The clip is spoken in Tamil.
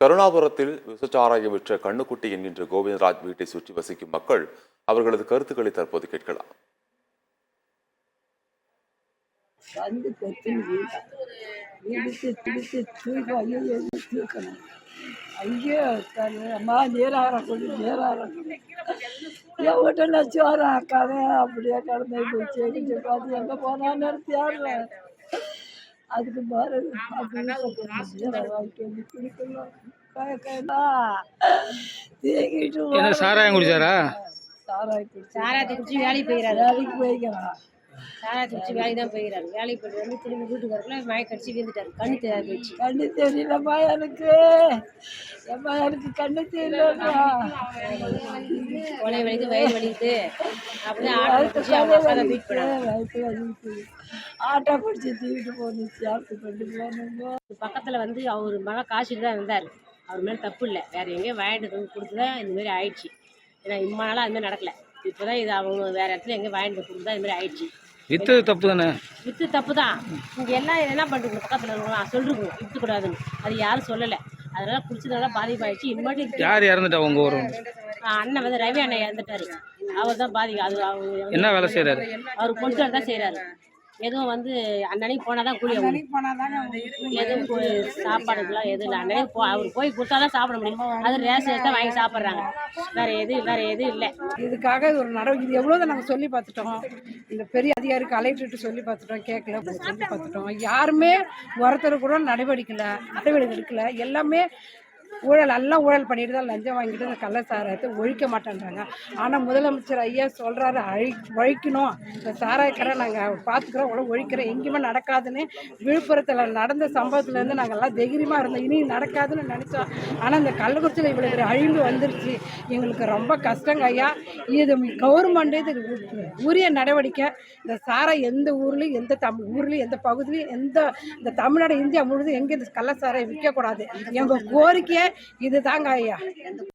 கருணாபுரத்தில் விசச்சாராயம் விற்ற கண்ணுக்குட்டி என்கின்ற கோவிந்தராஜ் வீட்டை சுற்றி வசிக்கும் மக்கள் அவர்களது கருத்துக்களை தற்போது கேட்கலாம். அதுக்கு பாரு சாராயம் குடிச்சாரா? சாராயத்தை குடிச்சு வேலைக்கு போயிடறாரு. வேலைக்கு போய்க்கிறான். சாராயத்தை குடிச்சு வேலைக்கு தான் போயிடறாரு. வேலைக்கு போயிட்டு வந்து திரும்பி வீட்டுக்கு வரக்குள்ள மயக்க அடிச்சு விழுந்துட்டாரு. கண்ணு தெரியாது போயிடுச்சு. கண்ணு தெரியலம்மா எனக்கு. ஏம்மா எனக்கு கண்ணு தெரியலம்மா. கொலை வலிக்குது, வயிறு வலிக்குது. அப்படியே ஆட்டோ பிடிச்சி அவங்க அப்பா தான் வீட் பண்ணாங்க. ஆட்டோ பிடிச்சி தூக்கிட்டு போகணும். சேர்த்து கொண்டு போகணும். பக்கத்தில் வந்து அவர் மகன் காசிட்டு தான் இருந்தார். அவர் மேலே தப்பு இல்லை. வேறு எங்கேயும் வாங்கிட்டு வந்து கொடுத்து தான் இந்தமாரி ஆயிடுச்சு. ஏன்னா இம்மா நாளாக அதுமாதிரி நடக்கலை. இப்போ தான் இது அவங்க வேறு இடத்துல எங்கேயும் வாங்கிட்டு கொடுத்து தான் இதுமாதிரி ஆயிடுச்சு. வித்து தப்பு தானே? வித்து தப்பு தான். இங்கே எல்லாம் என்ன பண்ணுறது, பக்கத்தில் இருக்கணும் சொல்லிருக்கணும் விற்றுக்கூடாதுன்னு. அது யாரும் சொல்லலை. அதனால குடிச்சதுனால பாதிப்பாயிடுச்சு. இனிமேட்டு யார் இறந்துட்டா உங்க ஊர்? அண்ணன் வந்து ரவி அண்ணன் இறந்துட்டாரு. அவர் தான் அது அவங்க என்ன வேலை செய்யறாரு? அவர் கொண்டு தான் செய்கிறாரு. எதுவும் வந்து அன்னன்னைக்கு போனால் தான் கூலி ஆகும். எதுவும் சாப்பாடுக்கெல்லாம் எதுவும் இல்லை. அன்னன்னைக்கு அவர் போய் கொடுத்தா தான் சாப்பிட முடியும். அது ரேஷன் தான் வாங்கி சாப்பிட்றாங்க. வேறு எதுவும் இல்லை. இதுக்காக ஒரு நடவடிக்கை இது எவ்வளோ தான் நாங்கள் சொல்லி பார்த்துட்டோம். இந்த பெரிய அதிகாரிக்கு கலெக்டர்கிட்ட சொல்லி பார்த்துட்டோம். கேட்கல, சொல்லி பார்த்துட்டோம். யாருமே ஒருத்தர் கூட நடவடிக்கை எடுக்கல. எல்லாமே ஊழல், எல்லாம் ஊழல் பண்ணிட்டு தான் லஞ்சம் வாங்கிட்டு இந்த கள்ள சாராயத்தை ஒழிக்க மாட்டேன்றாங்க. ஆனால் முதலமைச்சர் ஐயா சொல்கிறாரு ஒழிக்கணும், இந்த சாராயக்கரை நாங்கள் பார்த்துக்குறோம், உடனே ஒழிக்கிறோம், எங்கேயுமே நடக்காதுன்னு. விழுப்புரத்தில் நடந்த சம்பவத்துலேருந்து நாங்கள் எல்லாம் தைரியமாக இருந்தோம். இனி நடக்காதுன்னு நினச்சோம். ஆனால் இந்த கள்ளக்குறிச்சியில் இவ்வளோ பெரிய அழிவு வந்துருச்சு. எங்களுக்கு ரொம்ப கஷ்டங்க ஐயா. இது கவர்மெண்ட் இது உரிய நடவடிக்கை. இந்த சாராயம் எந்த ஊர்லேயும் எந்த பகுதியிலையும் இந்த தமிழ்நாடு இந்தியா முழுதும் எங்கே இந்த கள்ள சாராயம் விற்கக்கூடாது. எங்கள் கோரிக்கையை இது தாங்க ஐயா.